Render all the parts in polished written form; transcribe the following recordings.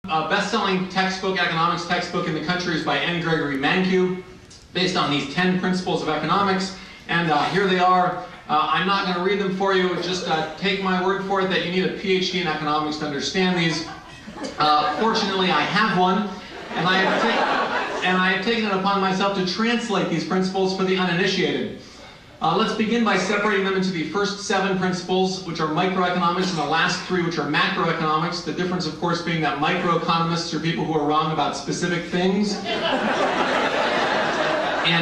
Best-selling textbook, economics textbook in the country is by N. Gregory Mankiw, based on these 10 principles of economics. And here they are. I'm not going to read them for you. Just take my word for it that you need a PhD in economics to understand these. Fortunately, I have one, and I have taken it upon myself to translate these principles for the uninitiated. Let's begin by separating them into the first 7 principles, which are microeconomics, and the last 3, which are macroeconomics. The difference, of course, being that microeconomists are people who are wrong about specific things, and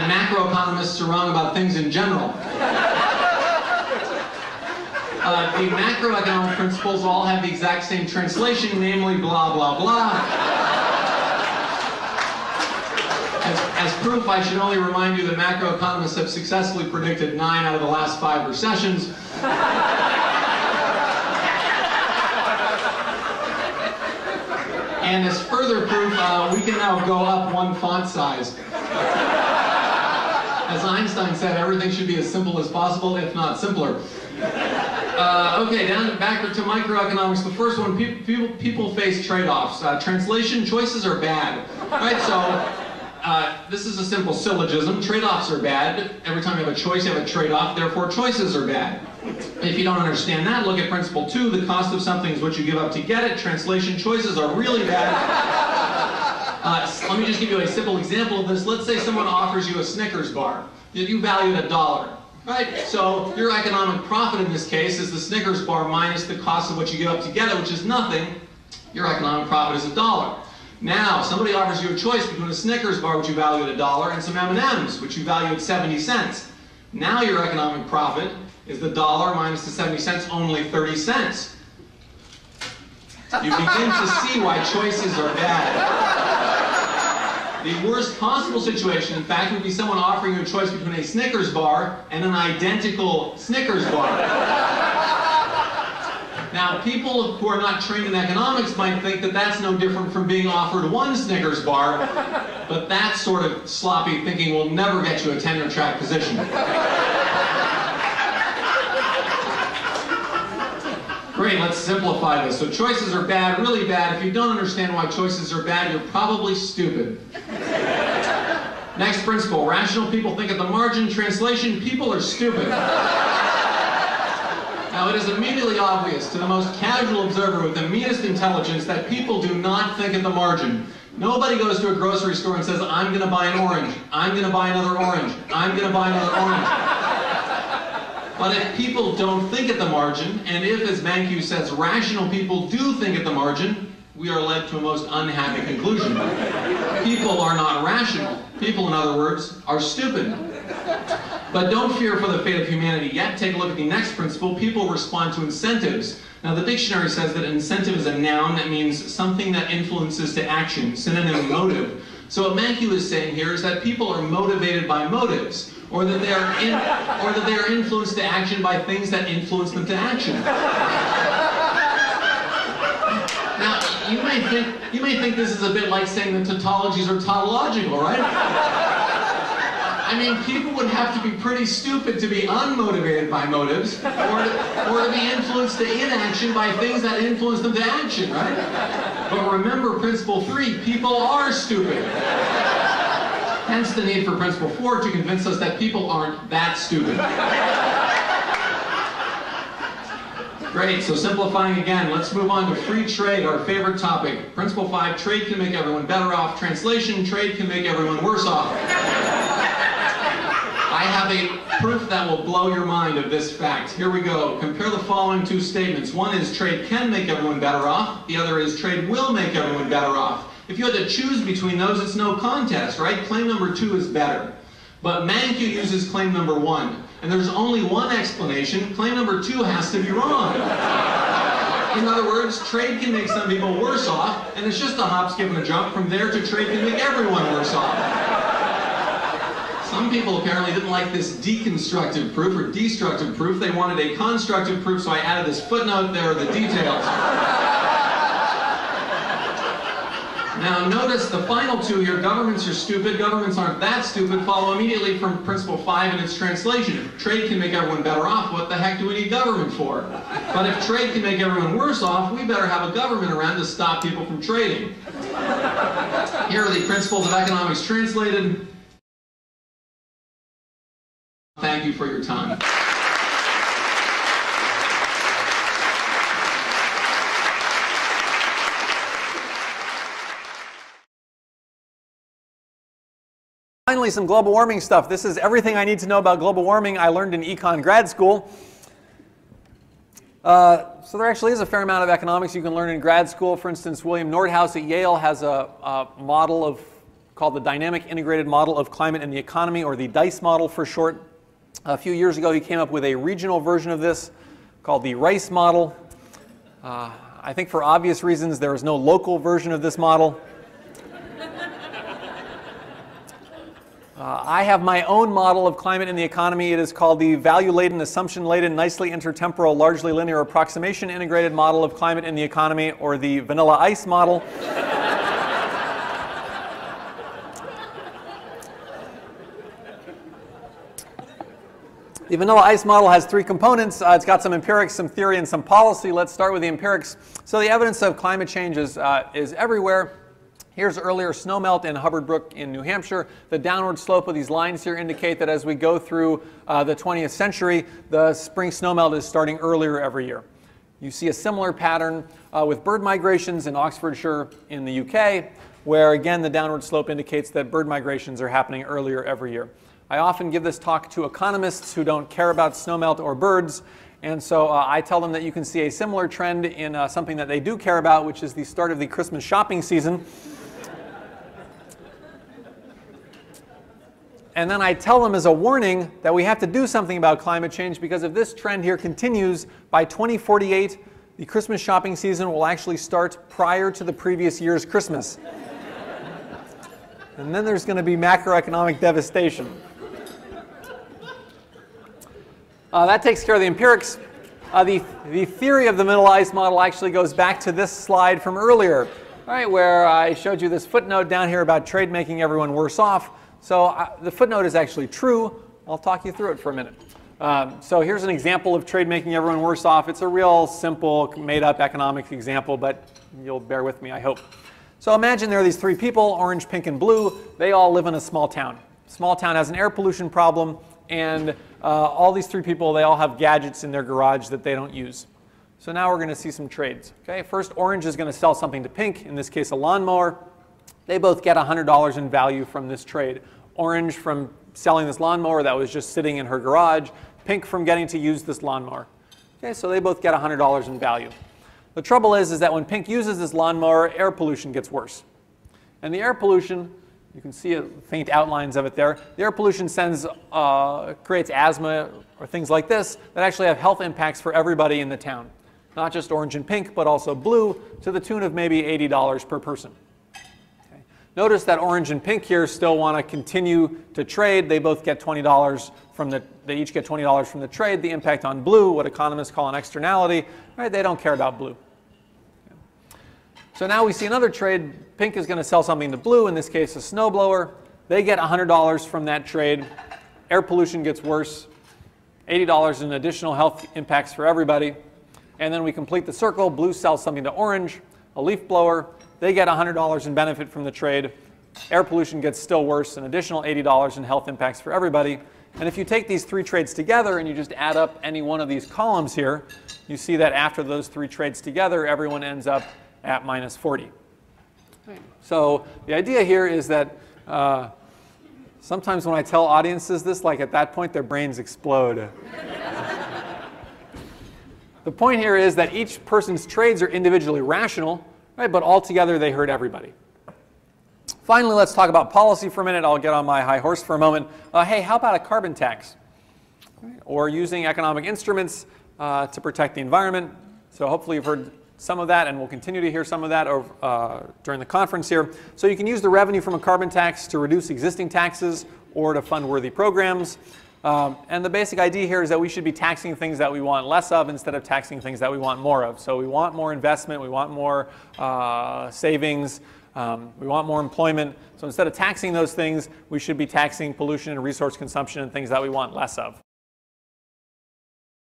macroeconomists are wrong about things in general. The macroeconomic principles all have the exact same translation, namely blah, blah, blah. As proof, I should only remind you that macroeconomists have successfully predicted 9 out of the last 5 recessions. And as further proof, we can now go up 1 font size. As Einstein said, everything should be as simple as possible, if not simpler. Okay, backward to microeconomics. The first one, people face trade-offs. Translation, choices are bad. Right, so this is a simple syllogism. Trade-offs are bad. Every time you have a choice, you have a trade-off. Therefore, choices are bad. If you don't understand that, look at principle 2. The cost of something is what you give up to get it. Translation, choices are really bad. Let me just give you a simple example of this. Let's say someone offers you a Snickers bar that you value at $1. Right? So your economic profit in this case is the Snickers bar minus the cost of what you give up to get it, which is nothing. Your economic profit is $1. Now, somebody offers you a choice between a Snickers bar, which you value at $1, and some M&Ms, which you value at 70 cents. Now your economic profit is the $1 minus the 70 cents, only 30 cents. You begin to see why choices are bad. The worst possible situation, in fact, would be someone offering you a choice between a Snickers bar and an identical Snickers bar. Now, people who are not trained in economics might think that that's no different from being offered 1 Snickers bar, but that sort of sloppy thinking will never get you a tenure-track position. Great, let's simplify this. So choices are bad, really bad. If you don't understand why choices are bad, you're probably stupid. Next principle, rational people think at the margin. Translation, people are stupid. Now, it is immediately obvious to the most casual observer with the meanest intelligence that people do not think at the margin. Nobody goes to a grocery store and says, I'm going to buy an orange, I'm going to buy another orange, I'm going to buy another orange. But if people don't think at the margin, and if, as Mankiw says, rational people do think at the margin, we are led to a most unhappy conclusion. People are not rational. People, in other words, are stupid. But don't fear for the fate of humanity yet. Take a look at the next principle. People respond to incentives. Now, the dictionary says that incentive is a noun that means something that influences to action, synonym motive. So what Mankiw is saying here is that people are motivated by motives, or that they are influenced to action by things that influence them to action. Now, you may think this is a bit like saying that tautologies are tautological, right? I mean, people would have to be pretty stupid to be unmotivated by motives, or to be influenced to inaction by things that influence them to action, right? But remember principle 3, people are stupid. Hence the need for principle 4 to convince us that people aren't that stupid. Great, so simplifying again, let's move on to free trade, our favorite topic. Principle 5, trade can make everyone better off. Translation, trade can make everyone worse off. I have a proof that will blow your mind of this fact. Here we go. Compare the following 2 statements. One is trade can make everyone better off. The other is trade will make everyone better off. If you had to choose between those, it's no contest, right? Claim number 2 is better. But Mankiw uses claim number 1. And there's only one explanation. Claim number 2 has to be wrong. In other words, trade can make some people worse off, and it's just a hop, skip, and a jump from there to trade can make everyone worse off. Some people apparently didn't like this deconstructive proof or destructive proof. They wanted a constructive proof, so I added this footnote. There are the details. Now notice the final two here, governments are stupid, governments aren't that stupid, follow immediately from principle 5 in its translation. If trade can make everyone better off, what the heck do we need government for? But if trade can make everyone worse off, we better have a government around to stop people from trading. Here are the principles of economics translated. Thank you for your time. Finally, some global warming stuff. This is everything I need to know about global warming I learned in econ grad school. So there actually is a fair amount of economics you can learn in grad school. For instance, William Nordhaus at Yale has a model called the Dynamic Integrated Model of Climate and the Economy, or the DICE model for short. A few years ago, he came up with a regional version of this called the RICE model. I think for obvious reasons, there is no local version of this model. I have my own model of climate and the economy. It is called the value-laden, assumption-laden, nicely intertemporal, largely linear approximation integrated model of climate and the economy, or the vanilla ice model. The vanilla ice model has three components. It's got some empirics, some theory, and some policy. Let's start with the empirics. So the evidence of climate change is everywhere. Here's earlier snowmelt in Hubbard Brook in New Hampshire. The downward slope of these lines here indicate that as we go through the 20th century, the spring snowmelt is starting earlier every year. You see a similar pattern with bird migrations in Oxfordshire in the UK, where again the downward slope indicates that bird migrations are happening earlier every year. I often give this talk to economists who don't care about snowmelt or birds, and so I tell them that you can see a similar trend in something that they do care about, which is the start of the Christmas shopping season. And then I tell them as a warning that we have to do something about climate change, because if this trend here continues, by 2048, the Christmas shopping season will actually start prior to the previous year's Christmas. And then there's going to be macroeconomic devastation. That takes care of the empirics. The theory of the vanilla ice model actually goes back to this slide from earlier, right, where I showed you this footnote down here about trade making everyone worse off. So the footnote is actually true. I'll talk you through it for a minute. So here's an example of trade making everyone worse off. It's a real simple, made-up economics example, but you'll bear with me, I hope. So imagine there are these three people, orange, pink, and blue. They all live in a small town. Small town has an air pollution problem, and all these three people, they all have gadgets in their garage that they don't use. So now we're going to see some trades. Okay, first, orange is going to sell something to pink, in this case a lawnmower. They both get $100 in value from this trade. Orange from selling this lawnmower that was just sitting in her garage. Pink from getting to use this lawnmower. Okay, so they both get $100 in value. The trouble is that when Pink uses this lawnmower, air pollution gets worse. And the air pollution, you can see faint outlines of it there. The air pollution creates asthma or things like this that actually have health impacts for everybody in the town. Not just orange and pink, but also blue, to the tune of maybe $80 per person. Notice that orange and pink here still want to continue to trade. They both get $20 they each get $20 from the trade. The impact on blue, what economists call an externality, right? They don't care about blue. So now we see another trade. Pink is going to sell something to blue, in this case a snowblower. They get $100 from that trade. Air pollution gets worse. $80 in additional health impacts for everybody. And then we complete the circle. Blue sells something to orange, a leaf blower. They get $100 in benefit from the trade. Air pollution gets still worse, an additional $80 in health impacts for everybody. And if you take these three trades together and you just add up any one of these columns here, you see that after those three trades together, everyone ends up at minus 40. So the idea here is that sometimes when I tell audiences this, like at that point, their brains explode. The point here is that each person's trades are individually rational, right, but altogether they hurt everybody. Finally, let's talk about policy for a minute. I'll get on my high horse for a moment. Hey, how about a carbon tax? Or using economic instruments to protect the environment. So hopefully you've heard some of that, and we'll continue to hear some of that during the conference here. So you can use the revenue from a carbon tax to reduce existing taxes or to fund worthy programs. And the basic idea here is that we should be taxing things that we want less of instead of taxing things that we want more of. So we want more investment, we want more savings, We want more employment. So instead of taxing those things, we should be taxing pollution and resource consumption and things that we want less of.